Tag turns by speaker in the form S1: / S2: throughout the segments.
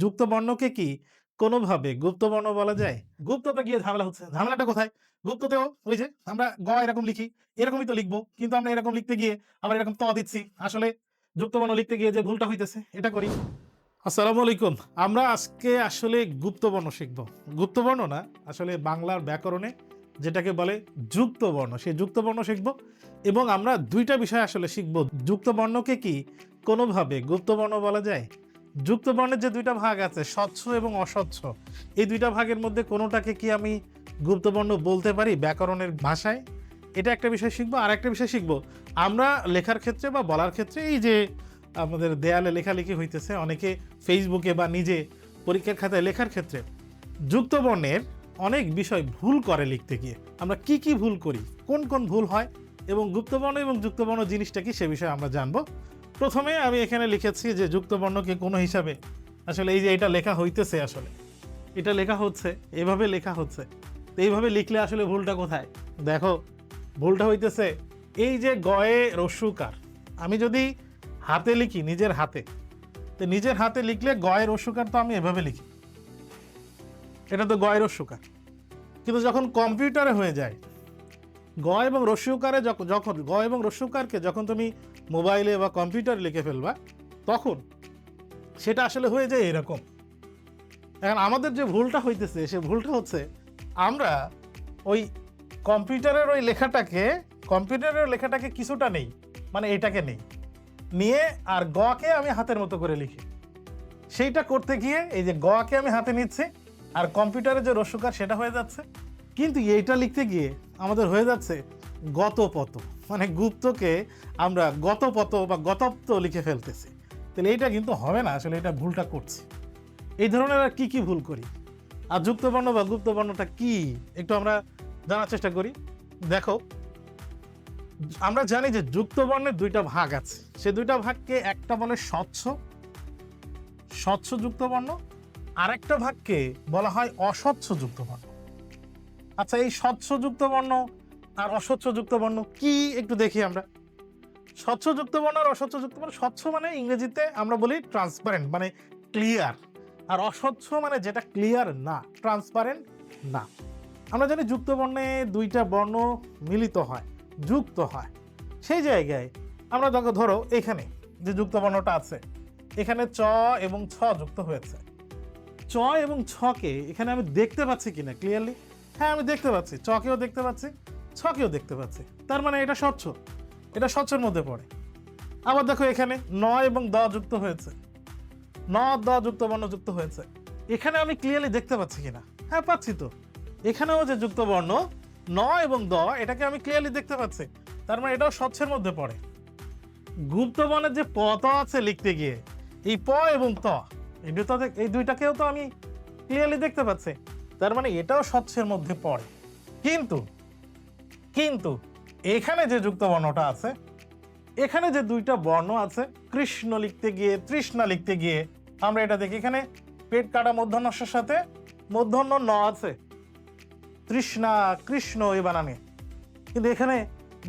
S1: যুক্ত বর্ণকে কি কোনোভাবে গুপ্ত বর্ণ বলা যায়? গুপ্ততে গিয়ে ঝামেলা হচ্ছে। ঝামেলাটা কোথায়? গুপ্ততেও ওই যে আমরা এরকম লিখি, এরকমই তো লিখব। কিন্তু আমরা এরকম লিখতে গিয়ে আবার এরকম দিচ্ছি। আসলে যুক্ত বর্ণ লিখতে গিয়ে যে ভুলটা হইতেছে এটা করি। আসসালামু আলাইকুম। আমরা আজকে আসলে গুপ্ত বর্ণ শিখব। গুপ্ত বর্ণ না, আসলে বাংলার ব্যাকরণে যেটাকে বলে যুক্ত বর্ণ, সেই যুক্ত বর্ণ শিখব এবং আমরা ২ টা বিষয় আসলে শিখব। যুক্ত বর্ণকে কি কোনোভাবে গুপ্ত বর্ণ বলা যায়? যুক্ত বর্ণের যে ২ টা ভাগ আছে, স্বচ্ছ এবং অস্বচ্ছ, এই ২ টা ভাগের মধ্যে কোনোটাকে কি আমি গুপ্ত বর্ণ বলতে পারি ব্যাকরণের ভাষায়? এটা একটা বিষয় শিখব। আরেকটা বিষয় শিখব, আমরা লেখার ক্ষেত্রে বা বলার ক্ষেত্রে এই যে আমাদের দেয়ালে লেখালেখি হইতেছে, অনেকে ফেসবুকে বা নিজে পরীক্ষার খাতায় লেখার ক্ষেত্রে যুক্ত বর্ণের অনেক বিষয় ভুল করে লিখতে গিয়ে। আমরা কি কি ভুল করি, কোন কোন ভুল হয় এবং গুপ্তবর্ণ এবং যুক্তবর্ণ জিনিসটা কি সে বিষয়ে আমরা জানবো। প্রথমে আমি এখানে লিখেছি যে যুক্তবর্ণকে কোনো হিসাবে আসলে এই যে এটা লেখা হইতেছে, আসলে এটা লেখা হচ্ছে, এভাবে লেখা হচ্ছে, তো এইভাবে লিখলে আসলে ভুলটা কোথায়? দেখো, ভুলটা হইতেছে এই যে গয়ে রস্যুকার। আমি যদি হাতে লিখি, নিজের হাতে, তো নিজের হাতে লিখলে গয়ের রস্যুকার তো আমি এভাবে লিখি, এটা তো গয়ের রস্যুকার। কিন্তু যখন কম্পিউটারে হয়ে যায়, গ এবং রস্যুকারে যখন গ এবং রস্যুকারকে যখন তুমি মোবাইলে বা কম্পিউটারে লিখে ফেলবা, তখন সেটা আসলে হয়ে যায় এরকম। এখন আমাদের যে ভুলটা হইতেছে, সে ভুলটা হচ্ছে আমরা ওই কম্পিউটারের লেখাটাকে কিছুটা নেই, মানে এটাকে নেই, নিয়ে আর গকে আমি হাতের মতো করে লিখি। সেইটা করতে গিয়ে এই যে গকে আমি হাতে নিচ্ছি আর কম্পিউটারে যে রস্যকার সেটা হয়ে যাচ্ছে, কিন্তু এইটা লিখতে গিয়ে আমাদের হয়ে যাচ্ছে গতপত, মানে গুপ্তকে আমরা গতপত বা গতপ্ত লিখে ফেলতেছি। তাহলে এইটা কিন্তু হবে না, আসলে এটা ভুলটা করছি। এই ধরনের আর কি কি ভুল করি? আর যুক্তবর্ণ বা গুপ্তবর্ণটা কি একটু আমরা জানার চেষ্টা করি। দেখো, আমরা জানি যে যুক্তবর্ণের ২টা ভাগ আছে। সে ২টা ভাগকে একটা বলে স্বচ্ছ যুক্তবর্ণ, আরেকটা ভাগকে বলা হয় অস্বচ্ছ যুক্তবর্ণ। আচ্ছা, এই স্বচ্ছ যুক্তবর্ণ আর অস্বচ্ছ যুক্তবর্ণ কি একটু দেখি আমরা। স্বচ্ছ যুক্তবর্ণ আর অস্বচ্ছ যুক্তবর্ণ, স্বচ্ছ মানে ইংরেজিতে আমরা বলি ট্রান্সপারেন্ট, মানে ক্লিয়ার, আর অস্বচ্ছ মানে যেটা ক্লিয়ার না, ট্রান্সপারেন্ট না। আমরা জানি যুক্তবর্ণে ২টা বর্ণ মিলিত হয়, যুক্ত হয়। সেই জায়গায় আমরা ধরো এখানে যে যুক্তবর্ণটা আছে, এখানে চ এবং ছ যুক্ত হয়েছে। চ এবং ছকে এখানে আমি দেখতে পাচ্ছি কিনা ক্লিয়ারলি? হ্যাঁ, আমি দেখতে পাচ্ছি, চকেও দেখতে পাচ্ছি, ছকেও দেখতে পাচ্ছি। তার মানে এটা স্বচ্ছ, এটা স্বচ্ছের মধ্যে পড়ে। আবার দেখো, এখানে ন এবং দ যুক্ত হয়েছে, ন দ যুক্ত বর্ণ যুক্ত হয়েছে। এখানে আমি ক্লিয়ারলি দেখতে পাচ্ছি কিনা? হ্যাঁ, পাচ্ছি তো। এখানেও যে যুক্ত বর্ণ ন এবং দ, এটাকে আমি ক্লিয়ারলি দেখতে পাচ্ছি, তার মানে এটাও স্বচ্ছের মধ্যে পড়ে। গুপ্ত বর্ণের যে প ত আছে লিখতে গিয়ে, এই প এবং ত, এই দুইটাকেও তো আমি ক্লিয়ারলি দেখতে পাচ্ছি, তার মানে এটাও স্বচ্ছের মধ্যে পড়ে। কিন্তু কিন্তু এখানে যে যুক্ত বর্ণটা আছে, এখানে যে ২টা বর্ণ আছে, কৃষ্ণ লিখতে গিয়ে, তৃষ্ণা লিখতে গিয়ে আমরা এটা দেখি, এখানে পেট কাটা মূর্ধন্যের সাথে মূর্ধন্য ন আছে, তৃষ্ণা কৃষ্ণ এই বানানে। কিন্তু এখানে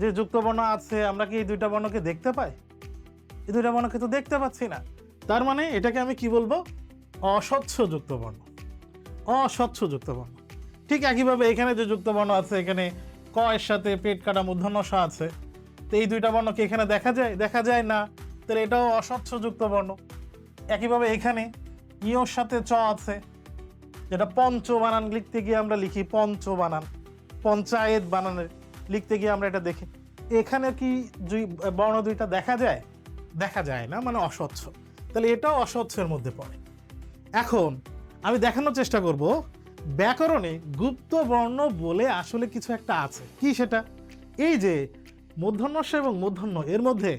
S1: যে যুক্ত বর্ণ আছে, আমরা কি এই ২টা বর্ণকে দেখতে পাই? এই ২টা বর্ণকে তো দেখতে পাচ্ছি না। তার মানে এটাকে আমি কি বলবো? অস্বচ্ছ যুক্ত বর্ণ, অস্বচ্ছ যুক্ত বর্ণ। ঠিক একইভাবে এখানে যে যুক্ত বর্ণ আছে, এখানে ক এর সাথে পেট কাটা মূর্ধন্য ষ আছে, তো এই ২টা বর্ণকে এখানে দেখা যায়? দেখা যায় না, তাহলে এটাও অস্বচ্ছ যুক্ত বর্ণ। একইভাবে এখানে ইয়োর সাথে চ আছে, যেটা পঞ্চ বানান লিখতে গিয়ে আমরা লিখি পঞ্চ বানান, পঞ্চায়েত বানানের লিখতে গিয়ে আমরা এটা দেখি। এখানে কি বর্ণ ২টা দেখা যায়? দেখা যায় না, মানে অস্বচ্ছ। তাহলে এটাও অস্বচ্ছের মধ্যে পড়ে। এখন আমি দেখানোর চেষ্টা করব ব্যাকরণে গুপ্ত বর্ণ বলে আসলে কিছু একটা আছে। কি সেটা? এই যে মূর্ধন্য ষ এবং মূর্ধন্য, এর মধ্যে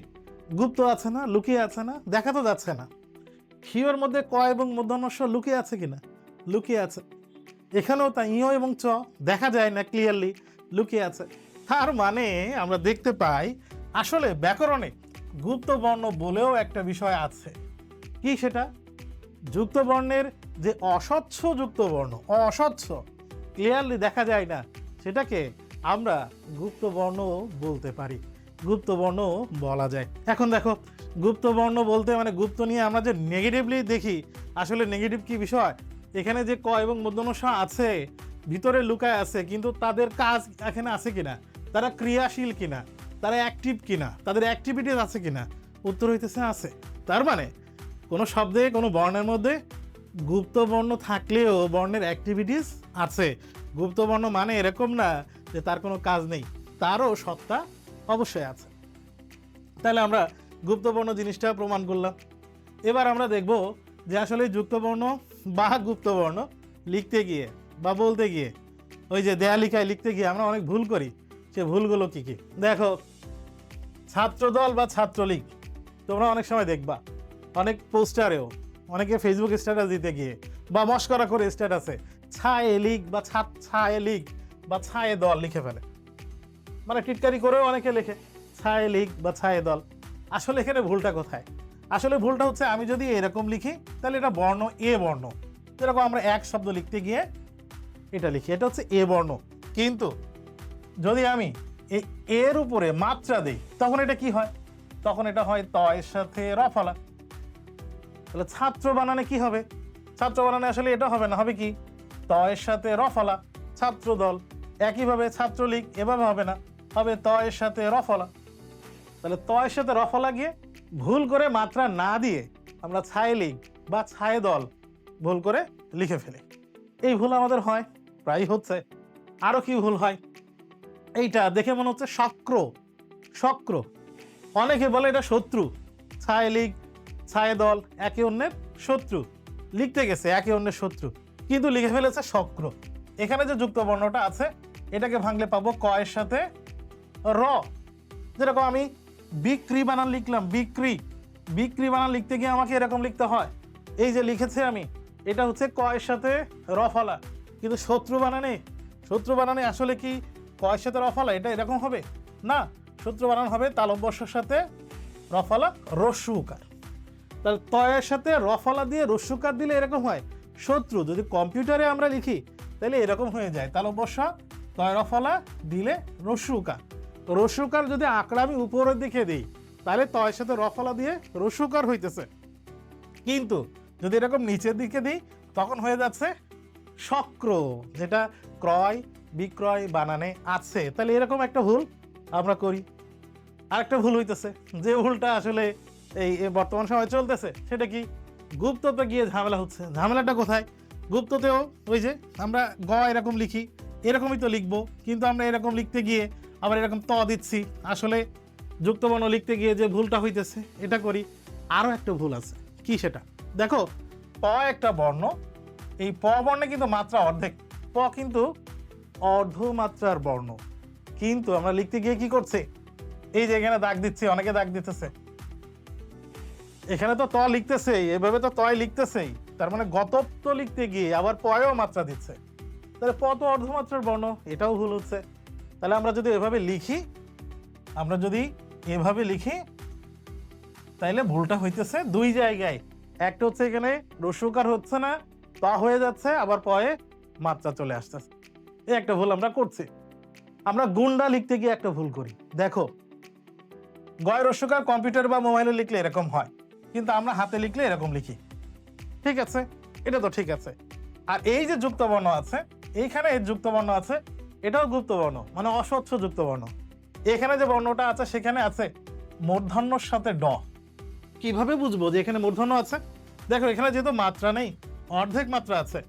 S1: গুপ্ত আছে না, লুকিয়ে আছে না? দেখা তো যাচ্ছে না। ক্ষীয়র মধ্যে ক এবং মূর্ধন্য ষ লুকিয়ে আছে কিনা? লুকিয়ে আছে। এখানেও তা ইয় এবং চ দেখা যায় না ক্লিয়ারলি, লুকিয়ে আছে। তার মানে আমরা দেখতে পাই আসলে ব্যাকরণে গুপ্ত বর্ণ বলেও একটা বিষয় আছে। কি সেটা? যুক্ত বর্ণের যে অস্বচ্ছ যুক্ত বর্ণ, অস্বচ্ছ, ক্লিয়ারলি দেখা যায় না, সেটাকে আমরা গুপ্ত বর্ণ বলতে পারি, গুপ্ত বর্ণ বলা যায়। এখন দেখো, গুপ্ত বর্ণ বলতে মানে গুপ্ত নিয়ে আমরা যে নেগেটিভলি দেখি, আসলে নেগেটিভ কি বিষয়, এখানে যে ক এবং মূর্ধন্য ষ আছে ভিতরে লুকায় আছে, কিন্তু তাদের কাজ এখানে আছে কিনা, তারা ক্রিয়াশীল কিনা, তারা অ্যাক্টিভ কিনা, তাদের অ্যাক্টিভিটিস আছে কিনা, উত্তর হইতেছে আছে। তার মানে কোনো শব্দে কোনো বর্ণের মধ্যে গুপ্ত বর্ণ থাকলেও বর্ণের অ্যাক্টিভিটিস আছে। গুপ্ত বর্ণ মানে এরকম না যে তার কোনো কাজ নেই, তারও সত্তা অবশ্যই আছে। তাহলে আমরা গুপ্তবর্ণ জিনিসটা প্রমাণ করলাম। এবার আমরা দেখব যে আসলে যুক্তবর্ণ বা গুপ্তবর্ণ লিখতে গিয়ে বা বলতে গিয়ে, ওই যে দেয়ালিকায় লিখতে গিয়ে আমরা অনেক ভুল করি, সে ভুলগুলো কি কি। দেখো, ছাত্রদল বা ছাত্রলীগ তোমরা অনেক সময় দেখবা অনেক পোস্টারেও, অনেকে ফেসবুক স্ট্যাটাস দিতে গিয়ে বা মস্করা করে স্ট্যাটাসে ছায়ে লীগ বা ছায়ে লীগ বা ছায়ে দল লিখে ফেলে, মানে টিটকারি করেও অনেকে লেখে ছায়ে লীগ বা ছায়ে দল। আসলে এখানে ভুলটা কোথায়? আসলে ভুলটা হচ্ছে আমি যদি এরকম লিখি তাহলে এটা বর্ণ এ বর্ণ, যেরকম আমরা এক শব্দ লিখতে গিয়ে এটা লিখি, এটা হচ্ছে এ বর্ণ। কিন্তু যদি আমি এই এর উপরে মাত্রা দিই তখন এটা কি হয়? তখন এটা হয় ত এর সাথে র ফলা। তাহলে ছাত্র বানানে কি হবে? ছাত্র বানানে আসলে এটা হবে না, হবে কি ত এর সাথে র ফলা, ছাত্র দল। একইভাবে ছাত্রলীগ এভাবে হবে না, হবে ত এর সাথে র ফলা। তাহলে ত এর সাথে র ফলা গিয়ে ভুল করে মাত্রা না দিয়ে আমরা ছায়ে লীগ বা ছায়ে দল ভুল করে লিখে ফেলি। এই ভুল আমাদের হয়, প্রায় হচ্ছে। আরো কি ভুল হয়? এইটা দেখে মনে হচ্ছে শক্র, শক্র। অনেকে বলে এটা শত্রু, ছায়ে লীগ ছায়ে দল একে অন্যের শত্রু, লিখতে গেছে একে অন্যের শত্রু, কিন্তু লিখে ফেলেছে শক্র। এখানে যে যুক্ত বর্ণটা আছে এটাকে ভাঙলে পাবো ক এর সাথে র। যেরকম আমি বিক্রি বানান লিখলাম, বিক্রি, বিক্রি বানান লিখতে গিয়ে আমাকে এরকম লিখতে হয়। এই যে লিখেছে আমি, এটা হচ্ছে ক এর সাথে র ফলা, কিন্তু শত্রু বানানে, শত্রু বানানে আসলে কি ক এর সাথে র ফলা এটা এরকম হবে না, শত্রু বানান হবে তালব্যস্যর সাথে র ফলা রস্যু উকার। তাহলে ত এর সাথে র ফলা দিয়ে রস্যু উকার দিলে এরকম হয় শত্রু। যদি কম্পিউটারে আমরা লিখি তাহলে এরকম হয়ে যায় তালব্যস্য ত র ফলা দিলে রস্যু উকার। রস্যু উকার যদি আঁকড়া আমি উপরের দিকে দিই তাহলে ত এর সাথে র ফলা দিয়ে রস্যু উকার হইতেছে, কিন্তু যদি এরকম নিচের দিকে দিই তখন হয়ে যাচ্ছে শক্র, যেটা ক্রয় বিক্রয় বানানে আছে। তাহলে এরকম একটা ভুল আমরা করি। আরেকটা ভুল হইতেছে, যে ভুলটা আসলে এই বর্তমান সময় চলতেছে, সেটা কি গুপ্ততে গিয়ে ঝামেলা হচ্ছে। ঝামেলাটা কোথায়? গুপ্ততেও ওই যে আমরা গ এরকম লিখি, এরকমই তো লিখবো, কিন্তু আমরা এরকম লিখতে গিয়ে আবার এরকম ত দিচ্ছি। আসলে যুক্তবর্ণ লিখতে গিয়ে যে ভুলটা হইতেছে এটা করি। আরও একটা ভুল আছে, কি সেটা দেখো। প একটা বর্ণ, এই প বর্ণে কিন্তু মাত্রা অর্ধেক, প কিন্তু অর্ধমাত্রার বর্ণ, কিন্তু আমরা লিখতে গিয়ে কি করছে, এই যে এখানে দাগ দিচ্ছি, অনেকে দাগ দিতেছে, এখানে তো ত লিখতেছেই, এভাবে তো তয় লিখতেছেই, তার মানে গতত্ব লিখতে গিয়ে আবার পয়েও মাত্রা দিচ্ছে। তাহলে প তো অর্ধমাত্রার বর্ণ, এটাও ভুল হচ্ছে। তাহলে আমরা যদি এভাবে লিখি, আমরা যদি এভাবে লিখি তাইলে ভুলটা হইতেছে দুই জায়গায়। একটা হচ্ছে এখানে রস্যুকার হচ্ছে না, ত হয়ে যাচ্ছে, আবার পয়ে মাত্রা চলে আসতেছে। এই একটা ভুল আমরা করছি। আমরা গুন্ডা লিখতে গিয়ে একটা ভুল করি। দেখো, গয় রস্যকার কম্পিউটার বা মোবাইলে লিখলে এরকম হয়, কিন্তু আমরা হাতে লিখলে এরকম লিখি। ঠিক আছে, এটা তো ঠিক আছে। আর এই যে যুক্তবর্ণ আছে, এইখানে এর যুক্তবর্ণ আছে, এটাও গুপ্তবর্ণ, মানে অস্বচ্ছ যুক্তবর্ণ। এখানে যে বর্ণটা আছে সেখানে আছে মূর্ধন্যর সাথে ড। কিভাবে বুঝবো যে এখানে মূর্ধন্য আছে? দেখো, এখানে যেহেতু মাত্রা নেই, অর্ধেক মাত্রা আছে।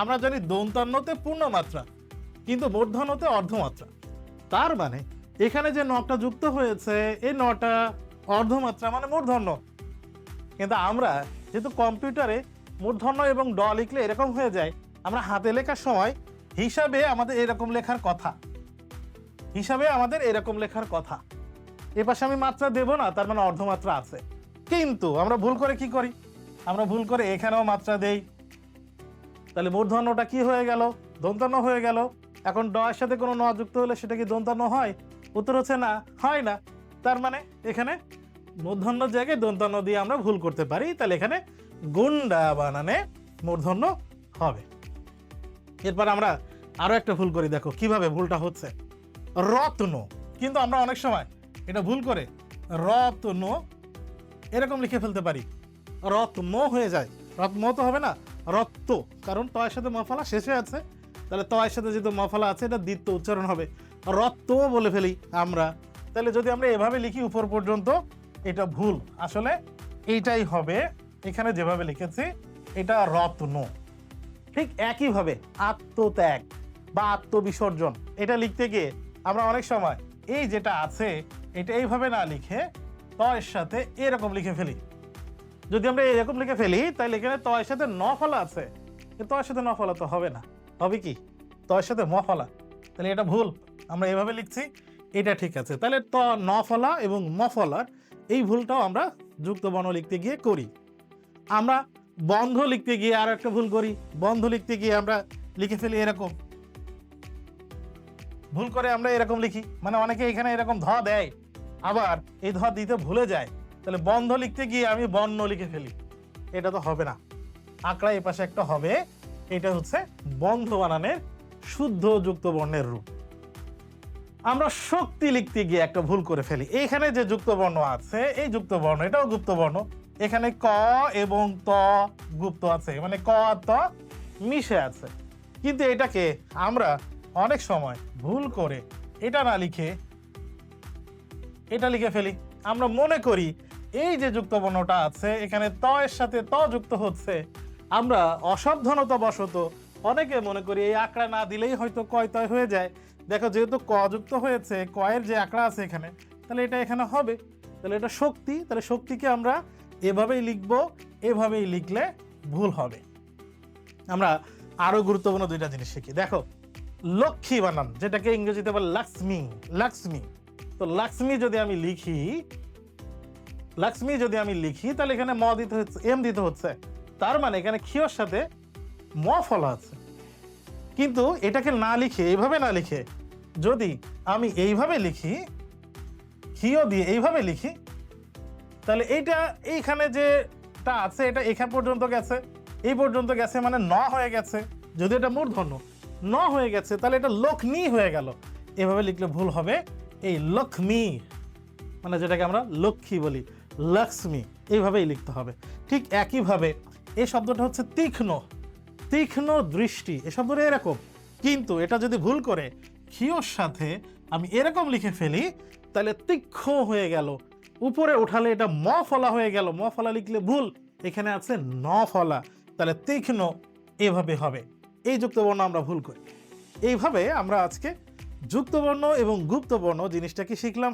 S1: আমরা জানি দন্তান্নতে পূর্ণ মাত্রা, কিন্তু মূর্ধন্যতে অর্ধমাত্রা। তার মানে এখানে যে নটা যুক্ত হয়েছে, এই নটা অর্ধমাত্রা মানে মূর্ধন্য। কিন্তু আমরা যেহেতু কম্পিউটারে মূর্ধন্য এবং ড লিখলে এরকম হয়ে যায়, আমরা হাতে লেখার সময় হিসাবে আমাদের এরকম লেখার কথা, হিসাবে আমাদের এরকম লেখার কথা। এ পাশে আমি মাত্রা দেব না, তার মানে অর্ধমাত্রা আছে। কিন্তু আমরা ভুল করে কি করি, আমরা ভুল করে এখানেও মাত্রা দেই। তাহলে মূর্ধন্যটা কি হয়ে গেল? দন্তান্ন হয়ে গেল। এখন ড এর সাথে কোনো ন যুক্ত হলে সেটা কি দন্তান্ন হয়? উত্তর হচ্ছে না, হয় না। তার মানে এখানে মূর্ধন্য জায়গায় দন্তান্ন দিয়ে আমরা ভুল করতে পারি। তাহলে এখানে গুন্ডা বানানে মূর্ধন্য হবে। এরপর আমরা আরো একটা ভুল করি, দেখো কিভাবে ভুলটা হচ্ছে। রত্ন, কিন্তু আমরা অনেক সময় এটা ভুল করে রত্ন এরকম লিখে ফেলতে পারি, রত্ম হয়ে যায়। রত্ম তো হবে না, রত্ত, কারণ ত এর সাথে মফলা শেষে আছে, তাহলে ত এর সাথে যেহেতু মফলা আছে এটা দ্বিতীয় উচ্চারণ হবে, রত্ত বলে ফেলি আমরা। তাহলে যদি আমরা এভাবে লিখি উপর পর্যন্ত, এটা ভুল, আসলে এইটাই হবে এখানে যেভাবে লিখেছি, এটা রত্ন। ঠিক একইভাবে আত্মত্যাগ বা আত্মবিসর্জন, এটা লিখতে গিয়ে আমরা অনেক সময় এই যেটা আছে এটা এইভাবে না লিখে ত এর সাথে এরকম লিখে ফেলি। যদি আমরা এরকম লিখে ফেলি তাহলে এখানে ত এর সাথে ন ফলা আছে, ত এর সাথে ন ফলা তো হবে না, হবে কি ত এর সাথে ম ফলা, তাহলে এটা ভুল। আমরা এভাবে লিখছি, এটা ঠিক আছে। তাহলে ত ন ফলা এবং ম ফলার এই ভুলটাও আমরা যুক্ত বর্ণ লিখতে গিয়ে করি। আমরা বন্ধ লিখতে গিয়ে আর একটা ভুল করি, বন্ধ লিখতে গিয়ে আমরা লিখে ফেলি এরকম, ভুল করে আমরা এরকম লিখি, মানে অনেকে এখানে এরকম ধ দেয় আবার এই ধ দিতে ভুলে যায়, তাহলে বন্ধ লিখতে গিয়ে আমি বর্ণ লিখে ফেলি, এটা তো হবে না। আঁকড়া এই পাশে একটা হবে, এটা হচ্ছে বন্ধ বানানের শুদ্ধ যুক্ত বর্ণের রূপ। আমরা শক্তি লিখতে গিয়ে একটা ভুল করে ফেলি, এখানে যে যুক্ত বর্ণ আছে এই যুক্ত বর্ণ এটাও গুপ্ত বর্ণ, এখানে ক এবং ত গুপ্ত আছে, মানে ক আর ত মিশে আছে, কিন্তু এটাকে আমরা অনেক সময় ভুল করে এটা না লিখে এটা লিখে ফেলি। আমরা মনে করি এই যে যুক্ত বর্ণটা আছে এখানে ত এর সাথে ত যুক্ত হচ্ছে, আমরা অসাবধানতা বশত অনেকে মনে করি এই আঁকড়া না দিলেই হয়তো কয় তয় হয়ে যায়। দেখো যেহেতু ক যুক্ত হয়েছে, কয়ের যে আঁকড়া আছে এখানে, তাহলে এটা এখানে হবে, তাহলে এটা শক্তি, তাহলে শক্তিকে আমরা এভাবেই লিখবো, এভাবেই লিখলে ভুল হবে। আমরা আরো গুরুত্বপূর্ণ দুইটা জিনিস শিখি। দেখো লক্ষ্মী বানান, যেটাকে ইংরেজিতে বলে লক্ষ্মী, লক্ষ্মী। তো লক্ষ্মী যদি আমি লিখি, লক্ষ্মী যদি আমি লিখি তাহলে এখানে ম দিতে হচ্ছে, এম দিতে হচ্ছে, তার মানে এখানে ক্ষীয়র সাথে ম ফলা আছে। কিন্তু এটাকে না লিখে, এইভাবে না লিখে যদি আমি এইভাবে লিখি, ক্ষীয় দিয়ে এইভাবে লিখি, তাহলে এইটা এইখানে যেটা আছে এটা এখান পর্যন্ত গেছে, এই পর্যন্ত গেছে, মানে ন হয়ে গেছে। যদি এটা মূর্ধন্য ন হয়ে গেছে তাহলে এটা লক্ষ্মী হয়ে গেল, এভাবে লিখলে ভুল হবে। এই লক্ষ্মী মানে যেটাকে আমরা লক্ষ্মী বলি, লক্ষ্মী, এইভাবেই লিখতে হবে। ঠিক একইভাবে এই শব্দটা হচ্ছে তীক্ষ্ণ, তীক্ষ্ণ দৃষ্টি, এই শব্দটা এরকম, কিন্তু এটা যদি ভুল করে ক্ষীয়র সাথে আমি এরকম লিখে ফেলি তাহলে তীক্ষ্ণ হয়ে গেল, উপরে উঠালে এটা ম ফলা হয়ে গেল, ম ফলা লিখলে ভুল, এখানে আছে ন ফলা, তাহলে তীক্ষ্ণ এভাবে হবে। এই যুক্তবর্ণ আমরা ভুল করি। এইভাবে আমরা আজকে যুক্তবর্ণ এবং গুপ্তবর্ণ জিনিসটাকে শিখলাম।